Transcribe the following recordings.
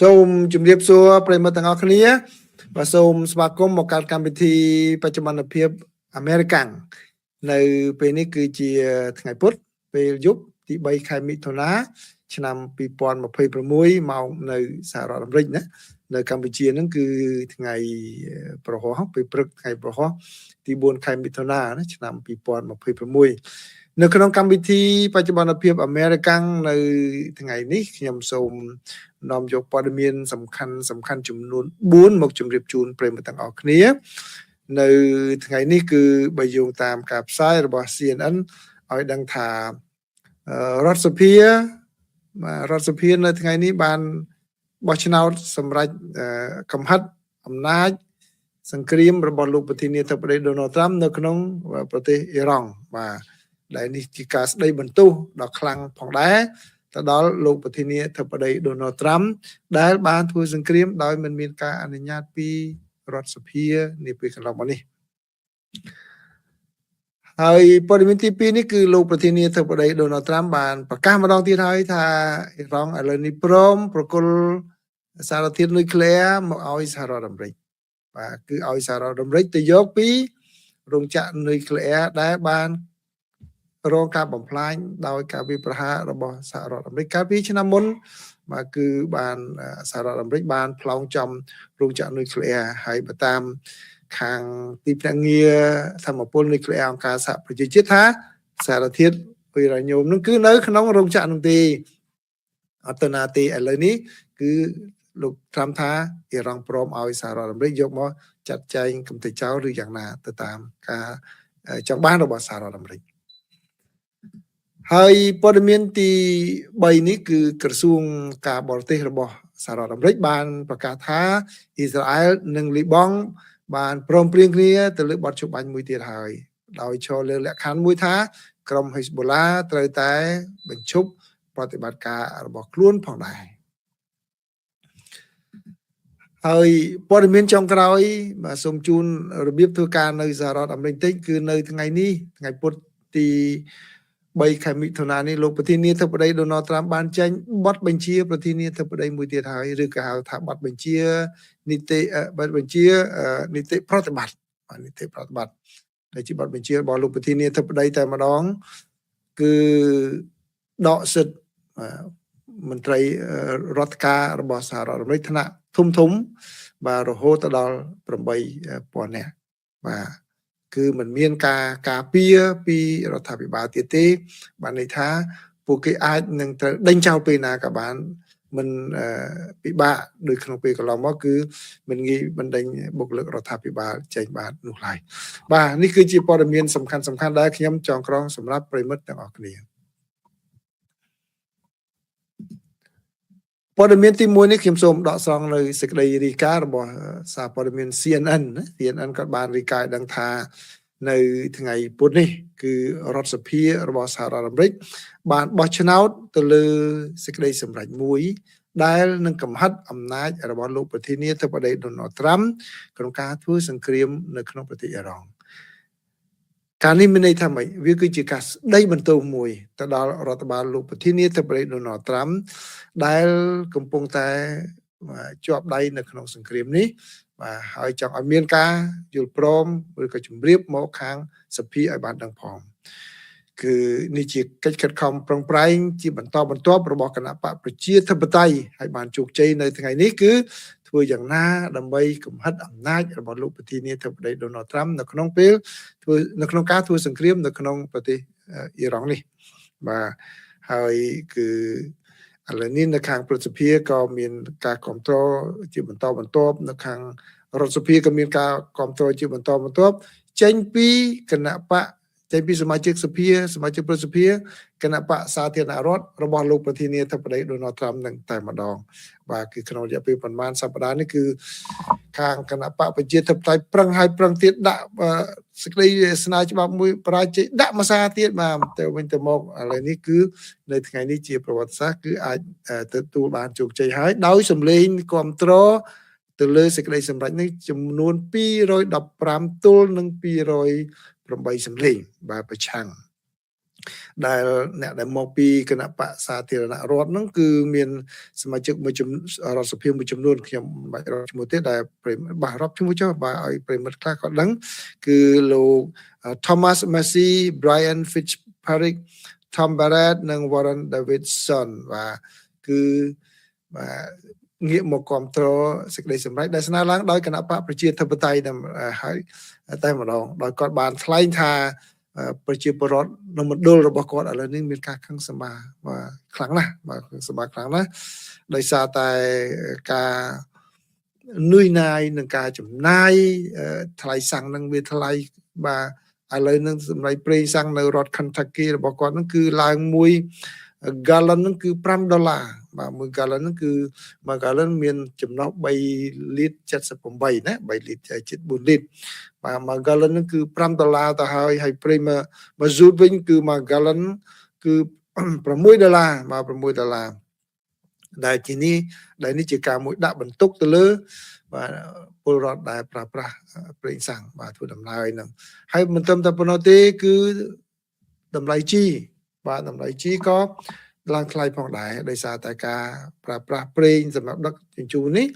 សូមជម្រាបសួរប្រិយមិត្តទាំងអស់គ្នាបាទសូមស្វាគមន៍មកកាន់កម្មវិធីបច្ចុប្បន្នភាពអាមេរិកាំងនៅពេលនេះគឺជាថ្ងៃពុធពេលយប់ទី3ខែមិថុនាឆ្នាំ2026មកនៅសហរដ្ឋអាមេរិកណានៅកម្ពុជាហ្នឹងគឺថ្ងៃប្រហោះពេលព្រឹកថ្ងៃប្រហោះទី4ខែមិថុនាណាឆ្នាំ2026នៅក្នុងកម្មវិធីបច្ចុប្បន្នភាពអាមេរិកាំងនៅថ្ងៃនេះខ្ញុំសូមនាំយកព័ត៌មានសំខាន់ចំនួន4មកជម្រាបជូនប្រិយមិត្តទាំងអស់គ្នានៅថ្ងៃនេះគឺបើយោងតាមការផ្សាយរបស់ CNN ឲ្យដឹងថារដ្ឋសភានៅថ្ងៃនេះបានបោះឆ្នោតសម្រាប់កំហិតអំណាចសង្គ្រាមរបស់លោកប្រធានាធិបតី Donald Trump នៅក្នុងប្រទេសអ៊ីរ៉ង់បាទដែលនេះជាការស្ដីបន្ទោសដ៏ខ្លាំងផងដែរទៅដល់លោកប្រធានាធិបតី Donald Trump ដែលបានធ្វើសង្គ្រាមដោយមិនមានការអនុញ្ញាតពីរដ្ឋសភានាពេលកន្លងមកនេះហើយព័ត៌មានទី2នេះគឺលោកប្រធានាធិបតី Donald Trump បានប្រកាសម្ដងទៀតហើយថាអ៊ីរ៉ង់ឥឡូវនេះព្រមប្រគល់សារធាតុនុយក្លេអ៊ែរមកឲ្យសហរដ្ឋអាមេរិកបាទគឺឲ្យសហរដ្ឋអាមេរិកទៅយកពីរោងចក្រនុយក្លេអ៊ែរដែលបានរងការបំផ្លាញដោយការវាយប្រហាររបស់សហរដ្ឋអាមេរិកកាលពីឆ្នាំមុនបាទគឺបានសហរដ្ឋអាមេរិកបានផ្លោងចំរោងចក្រនុយក្លេអ៊ែរហើយបើតាមខាងទីភ្នាក់ងារធម្មពលនុយក្លេអ៊ែរអង្គការសហប្រជាជាតិថាសារធាតុអ៊ុយរ៉ាញ៉ូមនឹងគឺនៅក្នុងរោងចក្រនោះទេអត់ទៅណាទេឥឡូវនេះគឺលោកត្រាំថាអ៊ីរ៉ង់ព្រមឲ្យសហរដ្ឋអាមេរិកយកមកចាត់ចែងកំទេចចោលឬយ៉ាងណាទៅតាមការចង់បានរបស់សហរដ្ឋអាមេរិកហើយព័ត៌មានទី3នេះគឺក្រសួងការបរទេសរបស់សហរដ្ឋអាមេរិកបានប្រកាសថាអ៊ីស្រាអែលនិងលីបង់បានព្រមព្រៀងគ្នាទៅលើបទច្បាញ់មួយទៀតហើយដោយឈរលើលក្ខខណ្ឌមួយថាក្រុមហេស្បូឡាត្រូវតែបញ្ឈប់ប្រតិបត្តិការរបស់ខ្លួនផងដែរហើយព័ត៌មានចុងក្រោយបាទសូមជូនរបៀបធ្វើការនៅសហរដ្ឋអាមេរិកតិចគឺនៅថ្ងៃនេះថ្ងៃពុធទី3ខែមិថុនានេះលោកប្រធានាធិបតី Donald Trump បានចេញបទបញ្ជាប្រធានាធិបតីមួយទៀតហើយឬក៏ហៅថាបទបញ្ជានីតិប្រតិបត្តិដែលជាបទបញ្ជារបស់លោកប្រធានាធិបតីតែម្ដងគឺដកសិទ្ធិមន្ត្រីរដ្ឋការរបស់សហរដ្ឋអាមេរិកថ្នាក់ធំបាទរហូតដល់8,000នាក់បាទគឺมันមានការពារពីរដ្ឋាភិបាលទៀតទេបានន័យថាពួកគេអាចនឹងត្រូវដេញចោលពេលណាក៏បានមិនពិបាកដូចក្នុងពេលកន្លងមកគឺមិនងាយបណ្ដេញបុគ្គលិករដ្ឋាភិបាលចេញបាននោះឡើយបាទនេះគឺជាព័ត៌មានសំខាន់ដែលខ្ញុំចងក្រងសម្រាប់ប្រិមិត្តទាំងអស់គ្នាព័ត៌មានទី1នេះខ្ញុំសូមដកស្រង់នៅសេចក្តីរាយការណ៍របស់សារព័ត៌មាន CNN ក៏បានរាយការណ៍ដឹងថានៅថ្ងៃពុធនេះគឺរដ្ឋសភារបស់សហរដ្ឋអាមេរិកបានបោះឆ្នោតទៅលើសេចក្តីសម្រេចមួយដែលនឹងកំហិតអំណាចរបស់លោកប្រធានាធិបតី Donald Trump ក្នុងការធ្វើសង្គ្រាមនៅក្នុងប្រទេសអ៊ីរ៉ង់ការនេះមានន័យថាម៉េចវាគឺជាការស្ដីបន្ទោសមួយទៅដល់រដ្ឋបាលលោកប្រធានាធិបតី Donald Trump ដែលកំពុងតែជាប់ដៃនៅក្នុងសង្គ្រាមនេះបាទហើយចង់ឲ្យមានការយល់ព្រមឬក៏ជម្រាបមកខាងសភាឲ្យបានដឹងផងគឺនេះជាកិច្ចខិតខំប្រឹងប្រែងជាបន្តបន្ទាប់របស់គណៈបកប្រជាធិបតេយ្យហើយបានជោគជ័យនៅថ្ងៃនេះគឺធ្វើយ៉ាងណាដើម្បីកំហិតអំណាចរបស់លោកប្រធានាធិបតី Donald Trump នៅក្នុងពេលនៅក្នុងការធ្វើសង្គ្រាមនៅក្នុងប្រទេសអ៊ីរ៉ង់នេះបាទហើយគឺឥឡូវនេះនៅខាងព្រឹទ្ធសភាក៏មានការគ្រប់គ្រងជាបន្តបន្ទាប់នៅខាងរដ្ឋសភាក៏មានការគ្រប់គ្រងជាបន្តបន្ទាប់ចេញពីគណៈបកចេញពីសមាជិកសភាសមាជិកព្រឹទ្ធសភាគណៈបកសាធារណរដ្ឋរបស់លោកប្រធានាធិបតី Donald Trump នឹងតែម្ដងបាទគឺក្នុងរយៈពេលប្រហែលសប្តាហ៍នេះគឺខាងគណៈបកប្រជាធិបតេយ្យប្រឹងឲ្យប្រឹងទៀតដាក់សេចក្តីស្នើច្បាប់មួយបរាជ័យដាក់មួយសារទៀតបាទទៅវិញទៅមកឥឡូវនេះគឺនៅថ្ងៃនេះជាប្រវត្តិសាស្ត្រគឺអាចទទួលបានជោគជ័យហើយដោយសម្លេងគ្រប់គ្រងទៅលើសេចក្តីសម្រេចនេះចំនួន215ទល់នឹង208សម្លេងបាទប្រឆាំង ដែលអ្នកដែលមកពីគណៈបកសាធារណរដ្ឋហ្នឹងគឺមានសមាជិកមួយរដ្ឋសភាមួយចំនួនខ្ញុំមិនបាច់រាប់ឈ្មោះទេដែលបាទរាប់ឈ្មោះចុះបាទឲ្យប្រិមិត្តខ្លះគាត់ដឹងគឺលោក Thomas Massey Brian Fitzpatrick Tom Barrett និង Warren Davidson បាទគឺបាទងាកមកគ្រប់គ្រងសេចក្តីសម្រេចដែលស្នើឡើងដោយគណៈបកប្រជាធិបតេយ្យហើយតែម្ដងដោយគាត់បានថ្លែងថាប្រជាពលរដ្ឋនៅមណ្ឌលរបស់គាត់ឥឡូវនេះមានការខឹងសម្បាបាទខ្លាំងណាស់បាទខឹងសម្បាខ្លាំងណាស់ដោយសារតែការនឿយណាយនឹងការចំណាយថ្លៃសាំងនឹងវាថ្លៃបាទឥឡូវនឹងសម្រាប់ប្រេងសាំងនៅរដ្ឋ Kentucky របស់គាត់នឹងគឺឡើងមួយ gallon នឹងគឺ$5បាទមួយ gallon នឹងគឺមួយ gallon មានចំណុះ3លីត្រ78ណា3លីត្រជិត4លីត្របាទមួយ gallon នឹងគឺ$5ទៅហើយប្រេងមកស៊ូតវិញគឺមួយ gallon គឺ$6បាទ$6ដែលជានេះដែលនេះជាការមួយដាក់បន្ទុកទៅលើបាទពលរដ្ឋដែលប្រើប្រាស់ប្រេងសាំងបាទធ្វើដំណើរហ្នឹងហើយមិនត្រឹមតែប៉ុណ្ណោះទេគឺតម្លៃជីបាទតម្លៃជីក៏ឡើងថ្លៃផងដែរដោយសារតែការប្រើប្រាស់ប្រេងសម្រាប់ដឹកជញ្ជូននេះ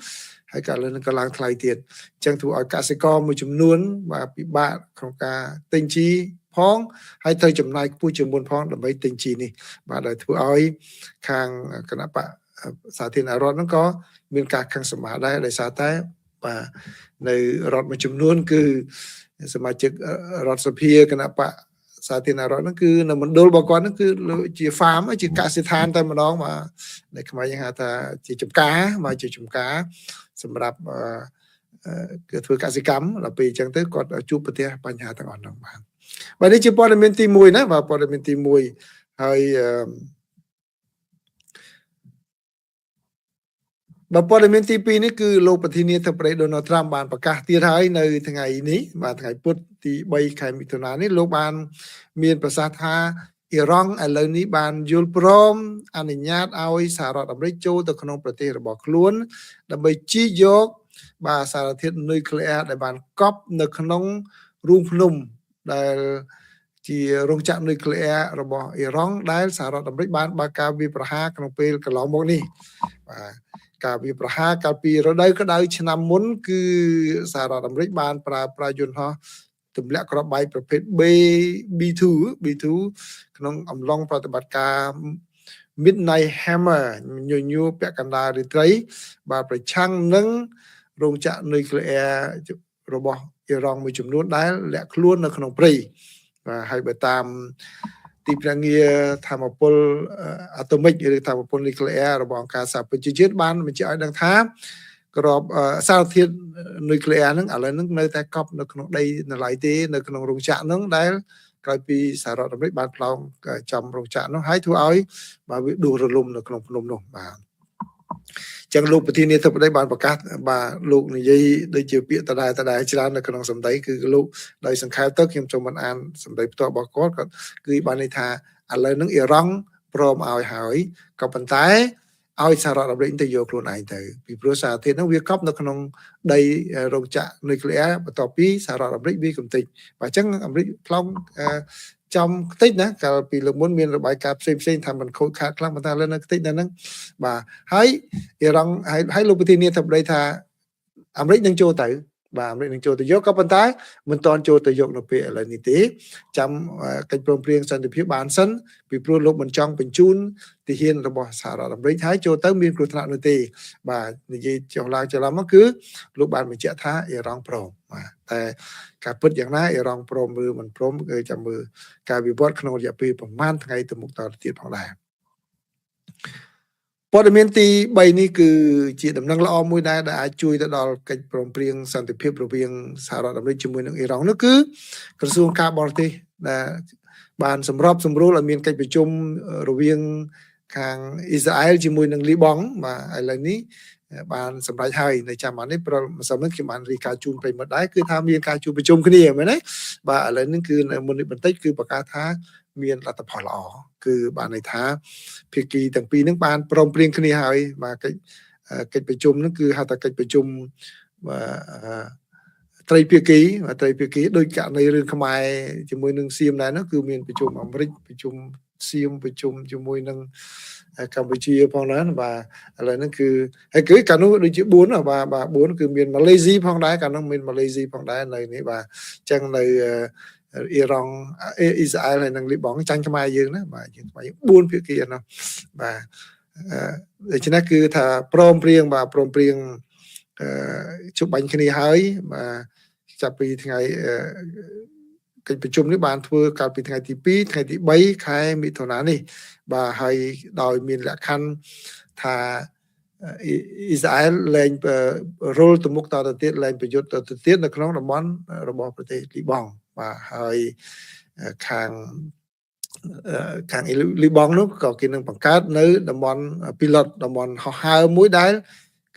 ហើយក៏លើនឹងក៏ឡើងថ្លៃទៀតអញ្ចឹងធ្វើឲ្យកសិករមួយចំនួនបាទពិបាកក្នុងការទិញជីផងហើយត្រូវចំណាយខ្ពស់ជាងមុនផងដើម្បីទិញជីនេះបាទដែលធ្វើឲ្យខាងគណៈបកសាធារណរដ្ឋហ្នឹងក៏មានការខឹងសម្បាដែរដោយសារតែបាទនៅរដ្ឋមួយចំនួនគឺសមាជិករដ្ឋសភាគណៈបកសាធារណរដ្ឋហ្នឹងគឺនៅមណ្ឌលរបស់គាត់ហ្នឹងគឺជា farm ជាកសិដ្ឋានតែម្ដងបាទដែលខ្មែរយើងហៅថាជាចំការមកជាចំការសម្រាប់គឺធ្វើកសិកម្មដល់ពេលអញ្ចឹងទៅគាត់ជួបប្រទះបញ្ហាទាំងអស់ហ្នឹងបាទនេះជាព័ត៌មានទី1ណាបាទព័ត៌មានទី1ហើយព័ត៌មានទី2នេះគឺលោកប្រធានាធិបតី Donald Trump បានប្រកាសទៀតហើយនៅថ្ងៃនេះបាទថ្ងៃពុធទី3ខែមិថុនានេះលោកបានមានប្រសាសន៍ថាអ៊ីរ៉ង់ឥឡូវនេះបានយល់ព្រមអនុញ្ញាតឲ្យសហរដ្ឋអាមេរិកចូលទៅក្នុងប្រទេសរបស់ខ្លួនដើម្បីជីកយកបាទសារធាតុនុយក្លេអ៊ែរដែលបានកប់នៅក្នុងរូងភ្នំដែលជារោងចក្រនុយក្លេអ៊ែររបស់អ៊ីរ៉ង់ដែលសហរដ្ឋអាមេរិកបានបើកការវាយប្រហារក្នុងពេលកន្លងមកនេះបាទការវាយប្រហារកាលពីរដូវក្តៅឆ្នាំមុនគឺសហរដ្ឋអាមេរិកបានប្រើយន្តហោះទម្លាក់គ្រាប់បែកប្រភេទ B2 ក្នុងអំឡុងប្រតិបត្តិការ Midnight Hammer ញញួរពាក់កណ្ដាលរាត្រីបាទប្រឆាំងនឹងរោងចក្រនុយក្លេអ៊ែររបស់អ៊ីរ៉ង់មួយចំនួនដែលលាក់ខ្លួននៅក្នុងព្រៃបាទហើយបើតាមទីភ្នាក់ងារធម្មពលអាតូមិកឬធម្មពលនុយក្លេអ៊ែររបស់អង្គការសហប្រជាជាតិបានបញ្ជាក់ឲ្យដឹងថាក្របសារធាតុនុយក្លេអ៊ែរហ្នឹងឥឡូវហ្នឹងនៅតែកប់នៅក្នុងដីនៅឡើយទេនៅក្នុងរោងចក្រហ្នឹងដែលក្រោយពីសហរដ្ឋអាមេរិកបានផ្លោងចំរោងចក្រនោះហើយធ្វើឲ្យបាទវាដួលរលំនៅក្នុងភ្នំនោះបាទចឹងលោកប្រធានាធិបតីបានប្រកាសបាទលោកនិយាយដូចជាពាក្យដដែលច្រើននៅក្នុងសម្ដីគឺលោកដោយសង្ខេបទៅខ្ញុំសូមមិនអានសម្ដីផ្ទាល់របស់គាត់គឺបានន័យថាឥឡូវហ្នឹងអ៊ីរ៉ង់ព្រមឲ្យហើយក៏ប៉ុន្តែឲ្យសហរដ្ឋអាមេរិកទៅយកខ្លួនឯងទៅពីព្រោះសារធាតុហ្នឹងវាកប់នៅក្នុងដីរោងចក្រនុយក្លេអ៊ែរបន្ទាប់ពីសហរដ្ឋអាមេរិកវាកំទេចបាទអញ្ចឹងអាមេរិកផ្លោងចំខ្ទេចណាកាលពីលើកមុនមានរបាយការណ៍ផ្សេងថាมันខូចខាតខ្លាំងប៉ុន្តែលើនៅខ្ទេចនៅហ្នឹងបាទហើយអ៊ីរ៉ង់ហើយលោកប្រធានាធិបតីថាអាមេរិកនឹងចូលទៅបាទអាមេរិកនឹងចូលទៅយកក៏ប៉ុន្តែមិនទាន់ចូលទៅយកនៅពេលឥឡូវនេះទេចាំកិច្ចព្រមព្រៀងសន្តិភាពបានសិនពីព្រោះលោកមិនចង់បញ្ជូនទាហានរបស់សហរដ្ឋអាមេរិកហើយចូលទៅមានគ្រោះថ្នាក់នោះទេបាទនិយាយចុះឡើងចុះឡើងមកគឺលោកបានបញ្ជាក់ថាអ៊ីរ៉ង់ព្រមបាទតែការពិតយ៉ាងណាអ៊ីរ៉ង់ព្រមឬមិនព្រមគឺចាំមើលការវិវត្តក្នុងរយៈពេលប្រហែលថ្ងៃទៅមុខតទៅទៀតផងដែរព័ត៌មានទី3នេះគឺជាដំណឹងល្អមួយដែរដែលអាចជួយទៅដល់កិច្ចព្រមព្រៀងសន្តិភាពរវាងសហរដ្ឋអាមេរិកជាមួយនឹងអ៊ីរ៉ង់នោះគឺក្រសួងការបរទេសដែលបានសម្របសម្រួលឲ្យមានកិច្ចប្រជុំរវាងខាងអ៊ីស្រាអែលជាមួយនឹងលីបង់បាទឥឡូវនេះបានសម្រេចហើយនៅចាំនេះប្រសិនខ្ញុំបានរីកាជូនប្រិមត្តដែរគឺថាមានការជួបប្រជុំគ្នាមែនទេបាទឥឡូវនេះគឺនៅមុននេះបន្តិចគឺប្រកាសថាមានលទ្ធផលល្អគឺបានន័យថាភាគីទាំងពីរនឹងបានព្រមព្រៀងគ្នាហើយបាទកិច្ចប្រជុំនឹងគឺហៅថាកិច្ចប្រជុំ ត្រីភាគីដូចករណីរឿងខ្មែរជាមួយនឹងសៀមដែរនោះគឺមានប្រជុំអាមេរិកប្រជុំសៀមប្រជុំជាមួយនឹងកម្ពុជាផងដែរបាទឥឡូវហ្នឹងគឺហើយគឺកាលនោះដូចជា4បាទ4គឺមានម៉ាឡេស៊ីផងដែរកាលនោះមានម៉ាឡេស៊ីផងដែរនៅនេះបាទអញ្ចឹងនៅអ៊ីរ៉ង់អ៊ីស្រាអែលហើយនិងលីបង់ចាញ់ខ្មែរយើងណាបាទយើងខ្មែរយើង4ភាគីអានោះបាទដូច្នេះគឺថាព្រមព្រៀងជប់បាញ់គ្នាហើយបាទចាប់ពីថ្ងៃកិច្ចប្រជុំនេះបានធ្វើកាលពីថ្ងៃទី2ថ្ងៃទី3ខែមិថុនានេះបាទហើយដោយមានលក្ខខណ្ឌថាអ៊ីស្រាអែលលែងរុលទៅមុខតទៅទៀតលែងប្រយុទ្ធទៅទៀតនៅក្នុងតំបន់របស់ប្រទេសលីបង់បាទហើយខាងលីបង់នោះក៏គេនឹងបង្កើតនៅតំបន់ pilot តំបន់ហោះហើរមួយដែល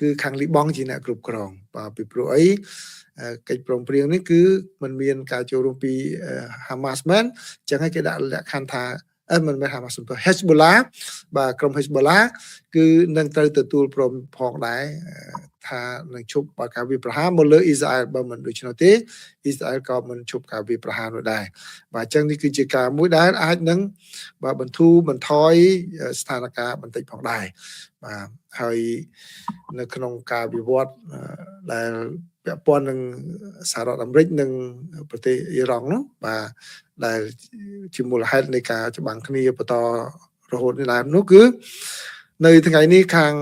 គឺខាងលីបង់ជាអ្នកគ្រប់គ្រងបាទពីព្រោះអីកិច្ចព្រមព្រៀងនេះគឺมันមានការចូលរួមពី Hamas មែនអញ្ចឹងហើយគេដាក់លក្ខខណ្ឌថាមិនមែន Hamas ទេ Hezbollah បាទក្រុម Hezbollah គឺនឹងត្រូវទទួលព្រមផងដែរថានឹងជប់បើការវាប្រហារមកលើអ៊ីស្រាអែលបើមិនដូច្នោះទេអ៊ីស្រាអែលក៏មិនជប់ការវាប្រហារនោះដែរបាទអញ្ចឹងនេះគឺជាការមួយដែលអាចនឹងបាទបន្ធូរបន្ថយស្ថានភាពបន្តិចផងដែរបាទហើយនៅក្នុងការវិវត្តដែលពាក់ព័ន្ធនឹងសហរដ្ឋអាមេរិកនិងប្រទេសអ៊ីរ៉ង់នោះបាទដែលជាមូលហេតុនៃការច្បាំងគ្នាបន្តរហូតនេះដែរនោះគឺនៅថ្ងៃនេះខាង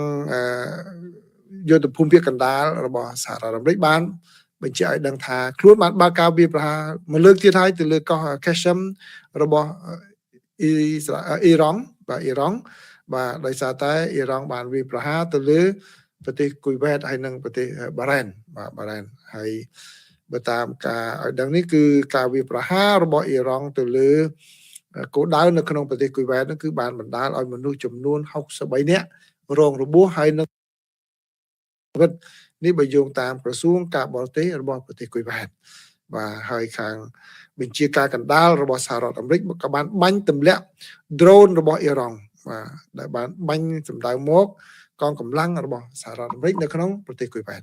យុទ្ធភូមិភាគកណ្ដាលរបស់សហរដ្ឋអាមេរិកបានបញ្ជាក់ឲ្យដឹងថាខ្លួនបានបើកការវាប្រហារមួយលើកទៀតហើយទៅលើកោះ Qasem របស់អ៊ីរ៉ង់បាទដោយសារតែអ៊ីរ៉ង់បានវាប្រហារទៅលើប្រទេសគុយវ៉ែតហើយនិងប្រទេសបារ៉ែនហើយបើតាមការឲ្យដឹងនេះគឺការវាប្រហាររបស់អ៊ីរ៉ង់ទៅលើគោលដៅនៅក្នុងប្រទេសគុយវ៉ែតនោះគឺបានបណ្ដាលឲ្យមនុស្សចំនួន63នាក់រងរបួសហើយនឹងនេះបើយោងតាមក្រសួងការបរទេសរបស់ប្រទេសគុយវ៉ែតបាទហើយខាងបញ្ជាការកណ្ដាលរបស់សហរដ្ឋអាមេរិកក៏បានបាញ់ទម្លាក់ drone របស់អ៊ីរ៉ង់បាទដែលបានបាញ់សម្ដៅមកកងកម្លាំងរបស់សហរដ្ឋអាមេរិកនៅក្នុងប្រទេសគុយវ៉ែត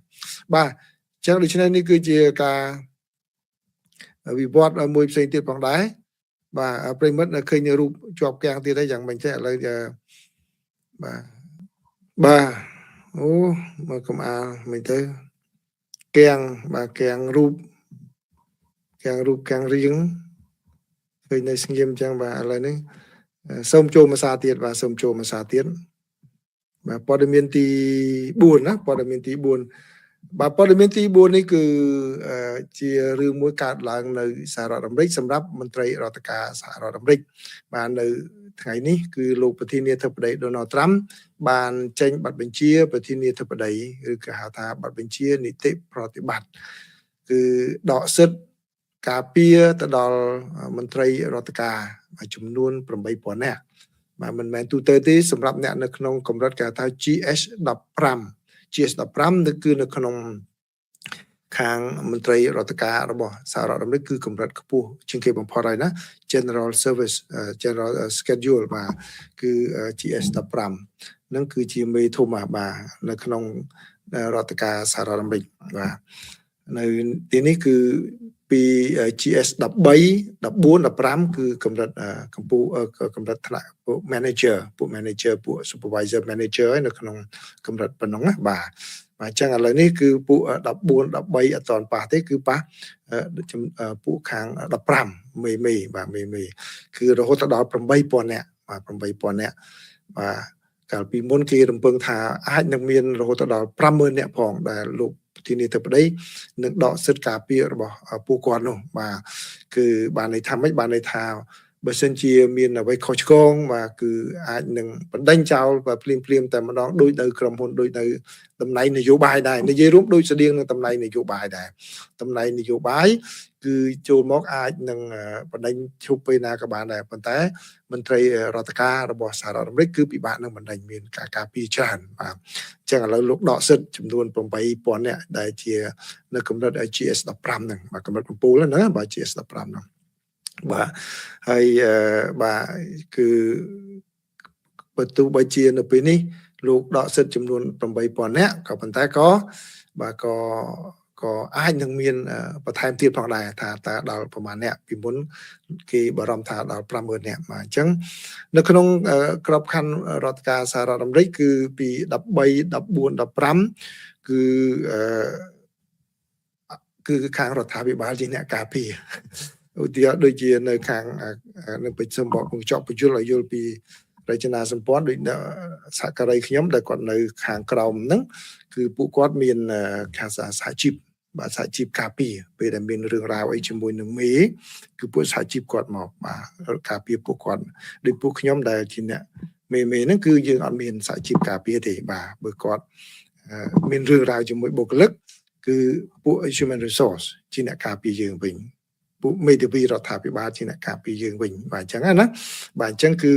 បាទអញ្ចឹងដូច្នេះនេះគឺជាការវិវត្តមួយផ្សេងទៀតផងដែរបាទប្រិមិត្តឃើញរូបជាប់គាំងទៀតហើយយ៉ាងមិនចេះឥឡូវបាទអូមកកំអាលមិនទៅគាំងបាទគាំងរូបគាំងរៀងឃើញនៅស្ងៀមអញ្ចឹងបាទឥឡូវនេះសូមចូលមួយសារទៀតបាទសូមចូលមួយសារទៀតបាទព័ត៌មានទី4ណាព័ត៌មានទី4បាទព័ត៌មានទី4នេះគឺជារឿងមួយកើតឡើងនៅសហរដ្ឋអាមេរិកសម្រាប់មន្ត្រីរដ្ឋការសហរដ្ឋអាមេរិកបាទនៅថ្ងៃនេះគឺលោកប្រធានាធិបតី Donald Trump បានចេញប័ណ្ណបញ្ជាប្រធានាធិបតីឬក៏ហៅថាប័ណ្ណបញ្ជានីតិប្រតិបត្តិគឺដកសិទ្ធិការពារទៅដល់មន្ត្រីរដ្ឋការចំនួន 8,000 នាក់បាទមិនមែនទូទៅទេសម្រាប់អ្នកនៅក្នុងកម្រិតគេហៅថា GS15 នេះគឺនៅក្នុងខាងមន្ត្រីរដ្ឋការរបស់សហរដ្ឋអាមេរិកគឺកម្រិតខ្ពស់ជាងគេបំផុតហើយណា General Service General Schedule បាទគឺ GS15 នឹងគឺជាមេធំបាទនៅក្នុងរដ្ឋការសហរដ្ឋអាមេរិកបាទនៅទីនេះគឺពី GS 13 14 15គឺកម្រិតកម្ពុជាកម្រិតថ្នាក់ពួក manager ពួក supervisor manager នៅក្នុងកម្រិតប៉ុណ្ណឹងណាបាទអញ្ចឹងឥឡូវនេះគឺពួក14 13អត់ទាន់ប៉ះទេគឺប៉ះពួកខាង15មេគឺរហូតដល់ 8,000 នាក់បាទ 8,000 នាក់បាទកាលពីមុនគេរំពឹងថាអាចនឹងមានរហូតដល់ 50,000 នាក់ផងដែលលោកប្រធានាធិបតីនឹងដកសិទ្ធិការពាររបស់ពួកគាត់នោះបាទគឺបានន័យថាម៉េចបានន័យថាបើសិនជាមានអ្វីខុសឆ្គងបាទគឺអាចនឹងបណ្ដេញចោលបាទភ្លាមតែម្ដងដូចនៅក្រុមហ៊ុនដូចនៅតំណែងនយោបាយដែរនិយាយរួមដូចស្តៀងនឹងតំណែងនយោបាយដែរតំណែងនយោបាយគឺចូលមកអាចនឹងបណ្ដេញឈប់ពេលណាក៏បានដែរប៉ុន្តែមន្ត្រីរដ្ឋការរបស់សហរដ្ឋអាមេរិកគឺពិបាកនឹងបណ្ដេញមានការការពារច្រើនបាទអញ្ចឹងឥឡូវលោកដកសិទ្ធិចំនួន 8,000 នាក់ដែលជានៅកម្រិត GS15 ហ្នឹងបាទកម្រិតកំពូលណាបាទ GS15 ហ្នឹងបាទហើយបាទគឺបើទោះបីជានៅពេលនេះលោកដកសិទ្ធិចំនួន 8,000 នាក់ក៏ប៉ុន្តែក៏ ក៏អាចនឹងមានបន្ថែមទៀតផងដែរថាតើដល់ប្រមាណអ្នកពីមុនគេបារម្ភថាដល់ 50,000 នាក់បាទអញ្ចឹងនៅក្នុងក្របខ័ណ្ឌរដ្ឋការសហរដ្ឋអាមេរិកគឺពី13 14 15គឺខាងរដ្ឋាភិបាលជាអ្នកការពារឧទាហរណ៍ដូចជានៅខាងនៅប្រជុំបកកញ្ចក់បញ្យលឲ្យយល់ពីរចនាសម្ព័ន្ធដូចសហការីខ្ញុំដែលគាត់នៅខាងក្រោមហ្នឹងគឺពួកគាត់មានខាងសហជីពបាទសហជីពការពារពេលដែលមានរឿងរ៉ាវអីជាមួយនឹងមេគឺពួកសហជីពគាត់មកបាទការពារពួកគាត់ដូចពួកខ្ញុំដែលជាអ្នកមេហ្នឹងគឺយើងអត់មានសហជីពការពារទេបាទបើគាត់មានរឿងរ៉ាវជាមួយបុគ្គលិកគឺពួក human resource ជាអ្នកការពារយើងវិញពួកមេធាវីរដ្ឋាភិបាលជាអ្នកការពារយើងវិញបាទអញ្ចឹងណាបាទអញ្ចឹងគឺ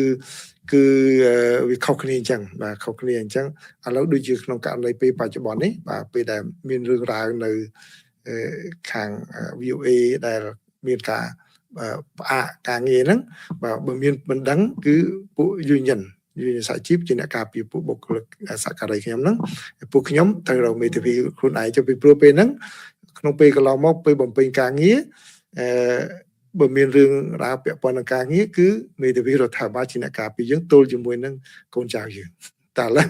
វាខុសគ្នាអញ្ចឹងបាទខុសគ្នាអញ្ចឹងឥឡូវដូចជាក្នុងករណីពេលបច្ចុប្បន្ននេះបាទពេលដែលមានរឿងរ៉ាវនៅខាង VOA ដែលមានការផ្អាកការងារហ្នឹងបាទបើមានមិនដឹងគឺពួក union សហជីពជាអ្នកការពារពួកបុគ្គលិកសហការីខ្ញុំហ្នឹងពួកខ្ញុំត្រូវរកមេធាវីខ្លួនឯងចុះពីព្រោះពេលហ្នឹងក្នុងពេលកន្លងមកពេលបំពេញការងារបើមានរឿងរ៉ាវពាក់ព័ន្ធនឹងការងារគឺមេធាវីរដ្ឋាភិបាលជាអ្នកការពារយើងទល់ជាមួយនឹងកូនចៅយើងតែឥឡូវ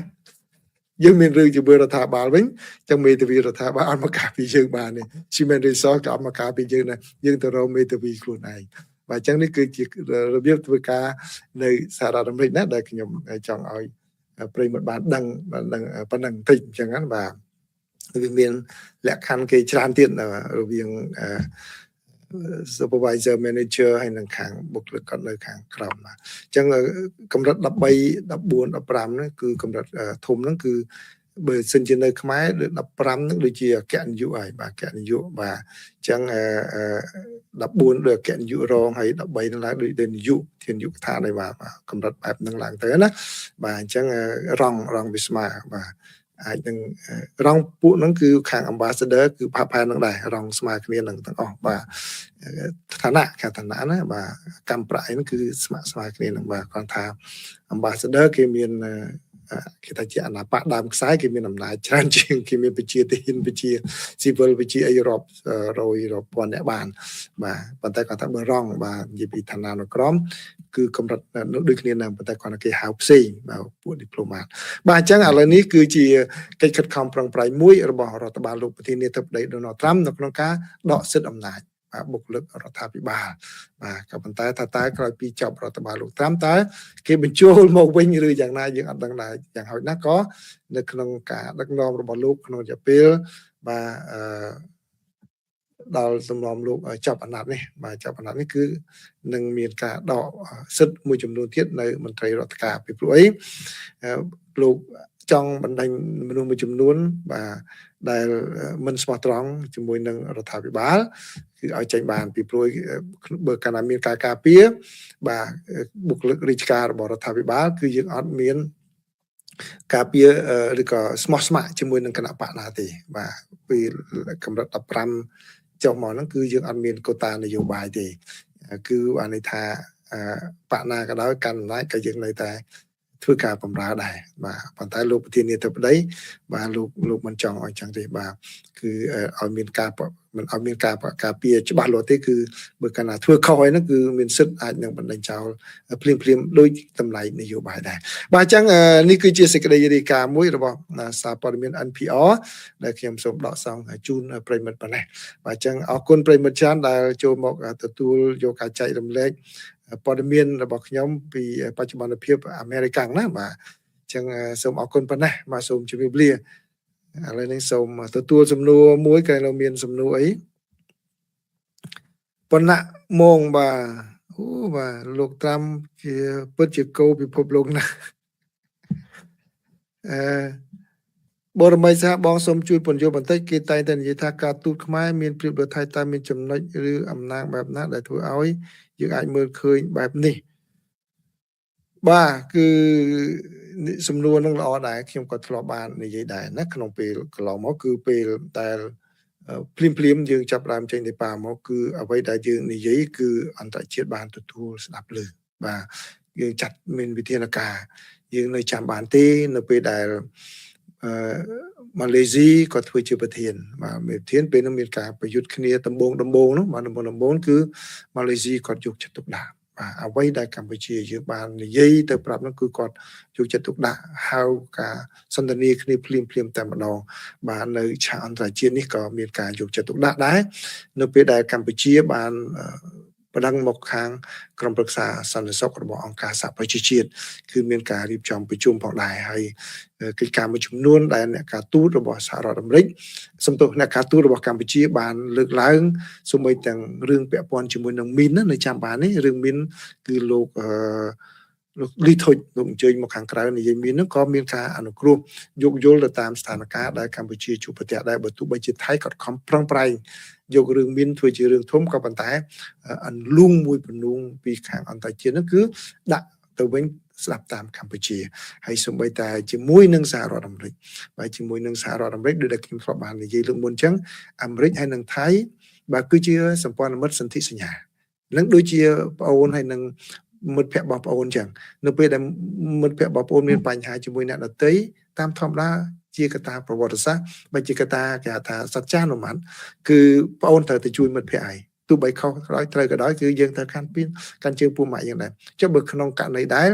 យើងមានរឿងជាមួយរដ្ឋាភិបាលវិញចឹងមេធាវីរដ្ឋាភិបាលអត់មកការពារយើងបានទេ Human Resource ក៏អត់មកការពារយើងដែរយើងទៅរកមេធាវីខ្លួនឯងបាទអញ្ចឹងនេះគឺជារបៀបធ្វើការនៅសហរដ្ឋអាមេរិកណាដែលខ្ញុំចង់ឲ្យប្រិយមិត្តបានដឹងប៉ុណ្ណឹងបន្តិចអញ្ចឹងណាបាទវាមានលក្ខខណ្ឌគេច្រើនទៀតរវាងsupervisor manager ហើយនឹងខាងបុគ្គលិកគាត់នៅខាងក្រោមបាទអញ្ចឹងកម្រិត13 14 15ហ្នឹងគឺកម្រិតធំហ្នឹងគឺបើសិនជានៅខ្មែរ15ហ្នឹងដូចជាអគ្គនាយកហើយបាទអគ្គនាយកបាទអញ្ចឹង14ដូចអគ្គនាយករងហើយ13ហ្នឹងឡើងដូចនាយកធាននាយកដ្ឋានហើយបាទកម្រិតបែបហ្នឹងឡើងទៅណាបាទអញ្ចឹងរងវិស្មាបាទអាចនឹងរងពួកហ្នឹងគឺខាង ambassador គឺផាផែននឹងដែររងស្មើគ្នានឹងទាំងអស់បាទឋានៈណាបាទកម្មប្រាក់ហ្នឹងគឺស្មើគ្នានឹងបាទគាត់ថា ambassador គេមានគេថាជាអាណាបកដើមខ្សែគេមានអំណាចច្រើនជាងគេមានប្រជាទានប្រជាស៊ីវិលប្រជាអីរាប់ពាន់អ្នកបានបាទប៉ុន្តែគាត់ថាបើរងបាទនិយាយពីឋានានុក្រមគឺកម្រិតដូចគ្នានឹងប៉ុន្តែគាត់គេហៅផ្សេងបាទពួក diplomat បាទអញ្ចឹងឥឡូវនេះគឺជាកិច្ចខិតខំប្រឹងប្រែងមួយរបស់រដ្ឋបាលលោកប្រធានាធិបតី Donald Trump នៅក្នុងការដកសិទ្ធិអំណាចបុគ្គលិករដ្ឋាភិបាលបាទក៏ប៉ុន្តែថាតើក្រោយពីចប់រដ្ឋបាលលោកត្រាំតើគេបញ្ចូលមកវិញឬយ៉ាងណាយើងអត់ដឹងដែរយ៉ាងហោចណាស់ក៏នៅក្នុងការដឹកនាំរបស់លោកក្នុងរយៈពេលបាទដល់សំណុំលោកចាប់អាណត្តិនេះបាទចាប់អាណត្តិនេះគឺនឹងមានការដកសិទ្ធិមួយចំនួនទៀតនៅមន្ត្រីរដ្ឋការពីព្រោះអីលោកចង់បណ្ដេញមនុស្សមួយចំនួនបាទដែលមិនស្មោះត្រង់ជាមួយនឹងរដ្ឋាភិបាលគឺឲ្យចេញបានពីព្រោះបើកាលណាមានការការពារបាទបុគ្គលិករាជការរបស់រដ្ឋាភិបាលគឺយើងអត់មានការពារឬក៏ស្មោះស្ម័គ្រជាមួយនឹងគណៈបកណាទេបាទពីកម្រិត15ចុះមកហ្នឹងគឺយើងអត់មានកូតានយោបាយទេគឺអានេះថាបកណាក៏ដោយកាន់អំណាចក៏យើងនៅតែធ្វើការបម្រើដែរបាទប៉ុន្តែលោកប្រធានាធិបតីបាទលោកមិនចង់ឲ្យចឹងទេបាទគឺឲ្យមានការមិនឲ្យមានការពារច្បាស់លាស់ទេគឺបើកាលណាធ្វើខុសហើយហ្នឹងគឺមានសិទ្ធិអាចនឹងបណ្ដេញចោលភ្លាមដោយតម្លៃនយោបាយដែរបាទអញ្ចឹងនេះគឺជាសេចក្តីរាយការណ៍មួយរបស់សារព័ត៌មាន NPR ដែលខ្ញុំសូមដកសង្កជូនប្រិយមិត្តប៉ុណ្ណេះបាទអញ្ចឹងអរគុណប្រិយមិត្តច្រើនដែលចូលមកទទួលយកការចែករំលែកព័ត៌មានរបស់ខ្ញុំពីបច្ចុប្បន្នភាពអាមេរិកណាបាទអញ្ចឹងសូមអរគុណប៉ុណ្ណេះបាទសូមជម្រាបលាឥឡូវនេះសូមទទួលសំណួរមួយក៏នៅមានសំណួរអីប៉ុណ្ណាម៉ងបាទអូបាទលោកត្រាំជាពិតជាគោពិភពលោកណាស់បរមីសហបងសូមជួយពន្យល់បន្តិចគេតែងតែនិយាយថាការទូតខ្មែរមានព្រៀបដូចថៃតែមានចំណុចឬអំណាចបែបណាដែលធ្វើឲ្យយើងអាចមើលឃើញបែបនេះបាទគឺសំណួរនឹងល្អដែរខ្ញុំក៏ធ្លាប់បាននិយាយដែរណាក្នុងពេលកន្លងមកគឺពេលដែលភ្លាមយើងចាប់ដើមចេញទៅប៉ាមកគឺអ្វីដែលយើងនិយាយគឺអន្តរជាតិបានទទួលស្ដាប់ឮបាទយើងចាត់មានវិធានការយើងនៅចាំបានទេនៅពេលដែល ម៉ាឡេស៊ីក៏ធ្វើជាប្រធានបាទប្រធានពេលនោះមានការប្រយុទ្ធគ្នាដំបូងនោះបាទដំបូងគឺម៉ាឡេស៊ីគាត់យកចិត្តទុកដាក់បាទអ្វីដែលកម្ពុជាយើងបាននិយាយទៅប្រាប់នោះគឺគាត់យកចិត្តទុកដាក់ហៅការសន្ទនាគ្នាភ្លាមតែម្ដងបាទនៅឆាកអន្តរជាតិនេះក៏មានការយកចិត្តទុកដាក់ដែរនៅពេលដែលកម្ពុជាបានបណ្ដឹងមកខាងក្រុមប្រឹក្សាសន្តិសុខរបស់អង្គការសហប្រជាជាតិគឺមានការរៀបចំប្រជុំផងដែរហើយកិច្ចការមួយចំនួនដែលអ្នកការទូតរបស់សហរដ្ឋអាមេរិកសំទោសអ្នកការទូតរបស់កម្ពុជាបានលើកឡើងសូម្បីទាំងរឿងពាក់ព័ន្ធជាមួយនឹងមីននៅចាំបាននេះរឿងមីនគឺលោកលីធុចលោកអញ្ជើញមកខាងក្រៅនិយាយមាននោះក៏មានការអនុគ្រោះយោគយល់ទៅតាមស្ថានភាពដែលកម្ពុជាជួបប្រទះដែរបើទោះបីជាថៃក៏ខំប្រឹងប្រែងយករឿងមានធ្វើជារឿងធំក៏ប៉ុន្តែអន្លូងមួយបំណងពីខាងអន្តរជាតិនោះគឺដាក់ទៅវិញស្ដាប់តាមកម្ពុជាហើយសូម្បីតែជាមួយនឹងសហរដ្ឋអាមេរិកបាទជាមួយនឹងសហរដ្ឋអាមេរិកដូចដែលខ្ញុំធ្លាប់បាននិយាយលើកមុនអញ្ចឹងអាមេរិកហើយនិងថៃបាទគឺជាសម្ព័ន្ធមិត្តសន្ធិសញ្ញានឹងដូចជាប្អូនហើយនឹងមិត្តភ័ក្តិបងប្អូនអញ្ចឹងនៅពេលដែលមិត្តភ័ក្តិបងប្អូនមានបញ្ហាជាមួយអ្នកដទៃតាមធម្មតាជាកត្តាប្រវត្តិសាស្ត្របើជាកត្តាគេហៅថាសច្ចានុមត្តគឺប្អូនត្រូវទៅជួយមិត្តភ័ក្តិហើយទោះបីខុសក៏ដោយត្រូវក៏ដោយគឺយើងត្រូវកាន់ជើងពូម៉ាក់យ៉ាងដែរចុះបើក្នុងករណីដែល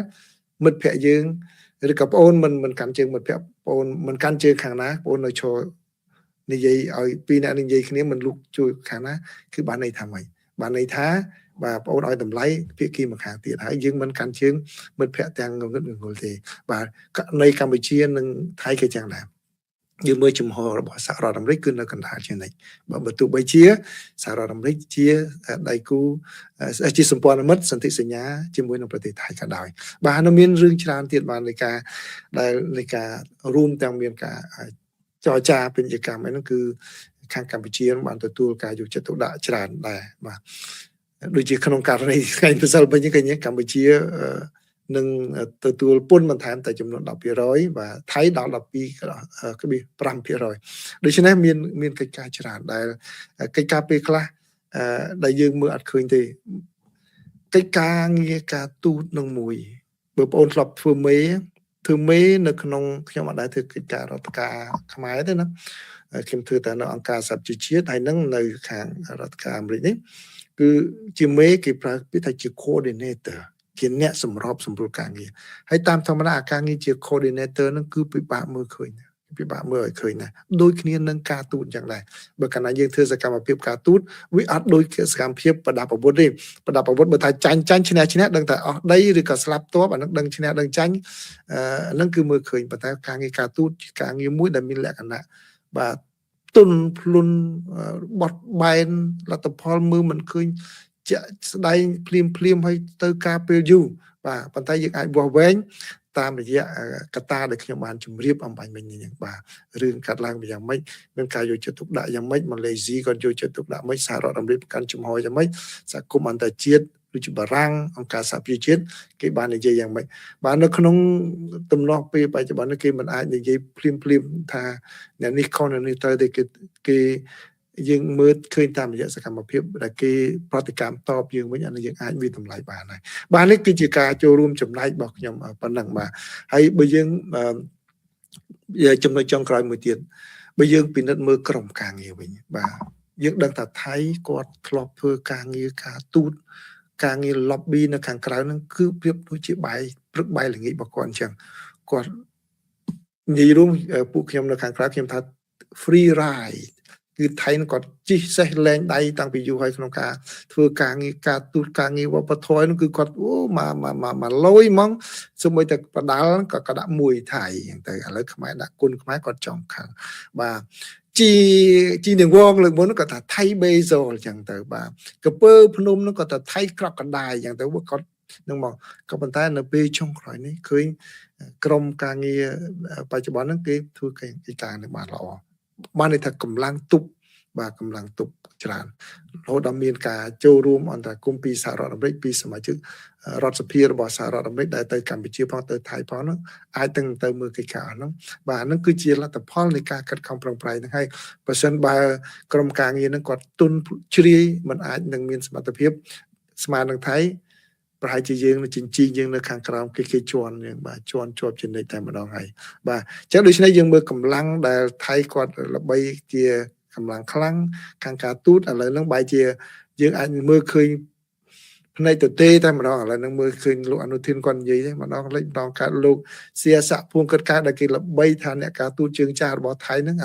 មិត្តភ័ក្តិយើងឬក៏ប្អូនមិនកាន់ជើងមិត្តភ័ក្តិប្អូនមិនកាន់ជើងខាងណាប្អូននៅឈរនិយាយឲ្យពីរអ្នកនិយាយគ្នាមិនលុកជួយខាងណាគឺបានន័យថាម៉េចបានន័យថាបាទបងអូនឲ្យតម្លៃភាគីម្ខាងទៀតហើយយើងមិនកាន់ជើងមិត្តភ័ក្តិទាំងងងឹតងងល់ទេបាទនៅកម្ពុជានិងថៃក៏ចឹងដែរយើងមើលចំហរបស់សហរដ្ឋអាមេរិកគឺនៅកណ្ដាលជានិច្ចបើទោះបីជាសហរដ្ឋអាមេរិកជាដៃគូជាសម្ព័ន្ធមិត្តសន្ធិសញ្ញាជាមួយនឹងប្រទេសថៃក៏ដោយបាទនៅមានរឿងច្រើនទៀតបាននៃការដែលនៃការរួមទាំងមានការចរចាពាណិជ្ជកម្មហ្នឹងគឺខាងកម្ពុជាបានទទួលការយកចិត្តទុកដាក់ច្រើនដែរបាទដូចជាក្នុងករណីថ្ងៃពិសិលវិញគឺកម្ពុជានឹងទទួលពន្ធបន្ថែមតែចំនួន 10% បាទថៃដល់ 12.5% ដូច្នេះមានកិច្ចការច្រើនដែលកិច្ចការពេលខ្លះដែលយើងមើលអត់ឃើញទេកិច្ចការងារការទូតនឹងមួយបើបងអូនធ្លាប់ធ្វើមេនៅក្នុងខ្ញុំអត់ដែរធ្វើកិច្ចការរដ្ឋការខ្មែរទេណាខ្ញុំធ្វើតែនៅអង្គការសហប្រជាជាតិហើយនឹងនៅខាងរដ្ឋការអាមេរិកនេះគឺជាមេគេប្រើពាក្យថាជា coordinator ជាអ្នកសម្របសម្រួលការងារហើយតាមធម្មតាការងារជា coordinator ហ្នឹងគឺពិបាកមើលឃើញពិបាកមើលឲ្យឃើញណាដូចគ្នានឹងការទូតយ៉ាងដែរបើកាលណាយើងធ្វើសកម្មភាពការទូតវាអត់ដូចសកម្មភាពប្រដាប់អាវុធទេប្រដាប់អាវុធបើថាចាញ់ឈ្នះដឹងតែអស់ដីឬក៏ស្លាប់ទ័ពអានឹងដឹងឈ្នះដឹងចាញ់ហ្នឹងគឺមើលឃើញប៉ុន្តែការងារការទូតជាការងារមួយដែលមានលក្ខណៈបាទទុនភ្លុនបត់បែនលទ្ធផលមើលមិនឃើញជាក់ស្ដែងភ្លាមឲ្យទៅការពេលយូរបាទប៉ុន្តែយើងអាចវាស់វែងតាមរយៈកត្តាដែលខ្ញុំបានជម្រាបអំបញ្ញមិញនេះបាទរឿងកាត់ឡើងយ៉ាងម៉េចមានការយកចិត្តទុកដាក់យ៉ាងម៉េចម៉ាឡេស៊ីក៏យកចិត្តទុកដាក់ម៉េចសហរដ្ឋអាមេរិកកាន់ចំហយ៉ាងម៉េចសហគមន៍អន្តរជាតិដូចជាបារាំងអង្គការសហប្រជាជាតិគេបាននិយាយយ៉ាងម៉េចបាទនៅក្នុងទំនាស់ពេលបច្ចុប្បន្ននេះគេមិនអាចនិយាយភ្លាមថាអ្នកនេះខុសអ្នកនេះត្រូវទេគេយើងមើលឃើញតាមរយៈសកម្មភាពដែលគេប្រតិកម្មតបយើងវិញអានេះយើងអាចវិតម្លៃបានហើយបាទនេះគឺជាការចូលរួមចំណែករបស់ខ្ញុំប៉ុណ្ណឹងបាទហើយបើយើងចំណុចចុងក្រោយមួយទៀតបើយើងពិនិត្យមើលក្រុមការងារវិញបាទយើងដឹងថាថៃគាត់ធ្លាប់ធ្វើការងារការទូតការងារ lobby នៅខាងក្រៅហ្នឹងគឺប្រៀបដូចជាបាយព្រឹកបាយល្ងាចរបស់គាត់អញ្ចឹងគាត់និយាយរួមពួកខ្ញុំនៅខាងក្រៅខ្ញុំថា free ride គឺថៃនឹងគាត់ជីសេះលែងដៃតាំងពីយូរហើយក្នុងការធ្វើការងារការទូតការងារវប្បធម៌នោះគឺគាត់មកលយហ្មងសូម្បីតែបដាល់ក៏ដាក់មួយថៃអញ្ចឹងទៅឥឡូវខ្មែរដាក់គុណខ្មែរគាត់ចង់ខាងបាទជីនាងវងលើកមុនគាត់ថាថៃបេសូលអញ្ចឹងទៅបាទកពើភ្នំនោះគាត់ថាថៃក្រកកណ្ដាយអញ្ចឹងទៅគាត់នឹងមកក៏ប៉ុន្តែនៅពេលចុងក្រោយនេះឃើញក្រុមការងារបច្ចុប្បន្នហ្នឹងគេធ្វើកិច្ចការនេះបានល្អបានន័យថាកម្លាំងទប់បាទកម្លាំងទប់ច្រើនរហូតដល់មានការចូលរួមអន្តរកម្មពីសហរដ្ឋអាមេរិកពីសមាជិករដ្ឋសភារបស់សហរដ្ឋអាមេរិកដែលទៅកម្ពុជាផងទៅថៃផងនោះអាចទៅមើលកិច្ចការហ្នឹងបាទហ្នឹងគឺជាលទ្ធផលនៃការកាត់ខំប្រឹងប្រែងហ្នឹងហើយបើសិនបើក្រុមការងារហ្នឹងគាត់ទុនជ្រាយមិនអាចនឹងមានសមត្ថភាពស្មើនឹងថៃ ប្រហែលជាយើងជញ្ជីងយើងនៅខាងក្រោមគេជន់យើងបាទជន់ជាប់ចំណិចតែម្ដងហើយបាទអញ្ចឹងដូច្នេះយើងមើលកម្លាំងដែលថៃគាត់ល្បីជាកម្លាំងខ្លាំងខាងការទូតឥឡូវហ្នឹងបែរជាយើងអាចមើលឃើញផ្នែកទៅទេតែម្ដងឥឡូវហ្នឹងមើលឃើញលោកអនុធានគាត់និយាយទេម្ដងលេចម្ដងកើតលោកសៀស័កភួងកើតកើតដែលគេល្បីថាអ្នកការទូតជើងចាស់របស់ថៃហ្នឹង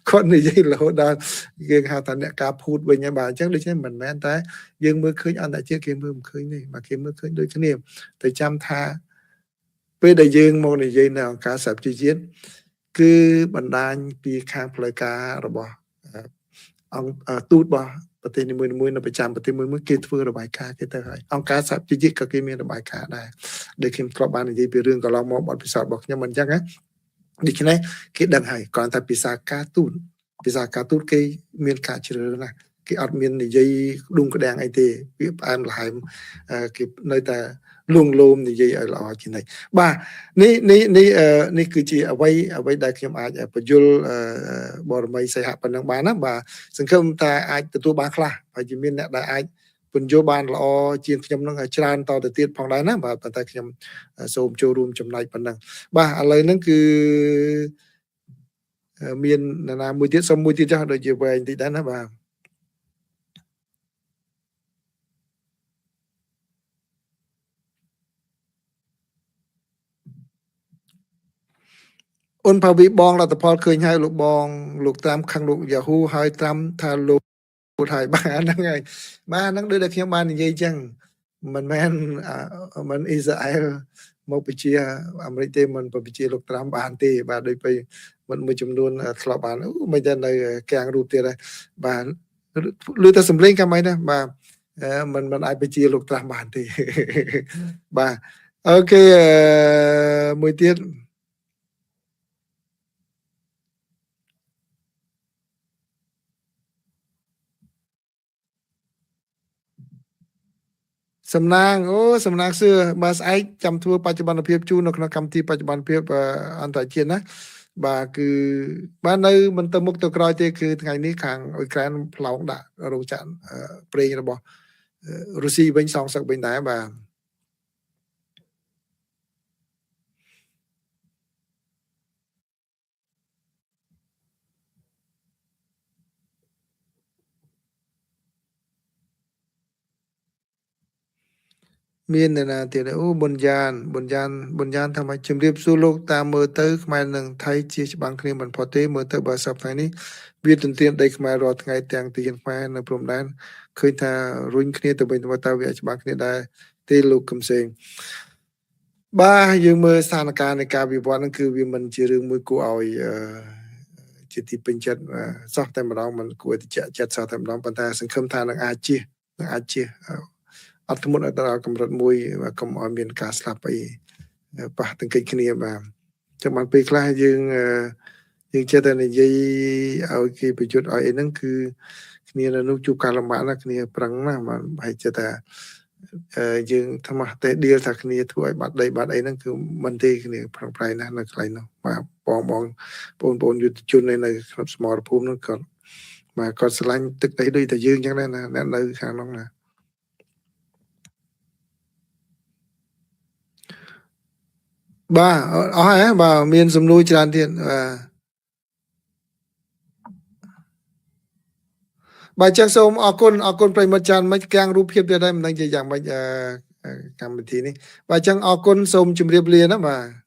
គាត់និយាយរហូតដល់យើងហៅថាអ្នកការភូតវិញហើយបាទអញ្ចឹងដូច្នេះមិនមែនតែយើងមើលឃើញអន្តរជាតិគេមើលមិនឃើញទេបាទគេមើលឃើញដូចគ្នាតែចាំថាពេលដែលយើងមកនិយាយនៅអង្គការសហប្រជាជាតិគឺបណ្ដាញពីខាងផ្លូវការរបស់អង្គទូតរបស់ប្រទេសនីមួយៗនៅប្រចាំប្រទេសមួយគេធ្វើរបាយការណ៍គេទៅហើយអង្គការសហប្រជាជាតិក៏គេមានរបាយការណ៍ដែរដែលខ្ញុំធ្លាប់បាននិយាយពីរឿងកន្លងមកបទពិសោធន៍របស់ខ្ញុំអញ្ចឹងណាដូច្នេះគេដឹងហើយគ្រាន់តែភាសាការទូតគេមានការជ្រើសរើសណាស់គេអត់មាននិយាយដួងក្តាំងអីទេវាផ្អែមល្ហែមគេនៅតែលួងលោមនិយាយឲ្យល្អជានិច្ចបាទនេះគឺជាអ្វីដែលខ្ញុំអាចបញ្យល់បរមីសីហៈប៉ុណ្ណឹងបានណាបាទសង្ឃឹមថាអាចទទួលបានខ្លះហើយជាមានអ្នកដែលអាចពន្យល់បានល្អជាងខ្ញុំនឹងច្រើនតទៅទៀតផងដែរណាបាទប៉ុន្តែខ្ញុំសូមចូលរួមចំណែកប៉ុណ្ណឹងបាទឥឡូវហ្នឹងគឺមានណាមួយទៀតសុំមួយទៀតចាស់ដូចជាវែងតិចដែរណាបាទអូនផាវីបងលទ្ធផលឃើញហើយលោកបងលោកត្រាំខាងលោក Yahoo ហើយត្រាំថាលោកហើយបាទហ្នឹងហើយបាទហ្នឹងដូចដែលខ្ញុំបាននិយាយចឹងមិនមែនមិនអ៊ីស្រាអែលមកពជាអាមេរិកទេមិនពជាលោកត្រាំបានទេបាទដូចទៅមិនមួយចំនួនធ្លាប់បានមិនតែនៅកាំងរូបទៀតដែរបាទឮតែសំឡេងកាំមិនដែរបាទមិនអាចពជាលោកត្រាំបានទេបាទអូខេមួយទៀតសំណាងសំណាងសឿបាទស្អែកចាំធ្វើបច្ចុប្បន្នភាពជូននៅក្នុងកម្មវិធីបច្ចុប្បន្នភាពអន្តរជាតិណាបាទគឺបាទនៅមិនទៅមុខទៅក្រោយទេគឺថ្ងៃនេះខាងអ៊ុយក្រែនផ្លោងដាក់រោងចក្រប្រេងរបស់រុស្ស៊ីវិញសងសឹកវិញដែរបាទមាននរណាទៀតបុណ្យយ៉ានថាម៉េចជំរាបសួរលោកតាមមើលទៅខ្មែរនិងថៃជាច្បាំងគ្នាមិនផុតទេមើលទៅបើសប្តាហ៍នេះវាទន្ទ្រានដីខ្មែររាល់ថ្ងៃទាំងទីខ្មែរនៅព្រំដែនឃើញថារុញគ្នាទៅវិញទៅមកតើវាច្បាំងគ្នាដែរទេលោកកំសែងបាទយើងមើលស្ថានភាពនៃការវិវត្តហ្នឹងគឺវាមិនជារឿងមួយគួរឲ្យជាទីពេញចិត្តសោះតែម្ដងមិនគួរទៅចិត្តសោះតែម្ដងប៉ុន្តែសង្ឃឹមថានឹងអាចជះអត់ធ្មត់ដល់កម្រិតមួយកុំឲ្យមានការស្លាប់អីប៉ះទង្គិចគ្នាបាទចឹងបានពេលខ្លះយើងចេះតែនិយាយឲ្យគេប្រយុទ្ធឲ្យអីហ្នឹងគឺគ្នានៅនោះជួបការលំបាកណាស់គ្នាប្រឹងណាស់បាទហើយចេះតែយើងថ្មតែដៀលថាគ្នាធ្វើឲ្យបាត់ដីបាត់អីហ្នឹងគឺមិនទេគ្នាប្រឹងប្រែងណាស់នៅកន្លែងនោះបាទបងប្អូនយុទ្ធជននៅក្នុងសមរភូមិហ្នឹងគាត់ស្រឡាញ់ទឹកដីដូចតែយើងចឹងដែរណាអ្នកនៅខាងនោះណាបាទអស់ហើយបាទមានសំណួរច្រើនទៀតបាទចឹងសូមអរគុណប្រិមត្តច្រើនមិនកាំងរូបភាពទៀតហើយមិនដឹងជាយ៉ាងម៉េចកម្មវិធីនេះបាទចឹងអរគុណសូមជម្រាបលាណាបាទ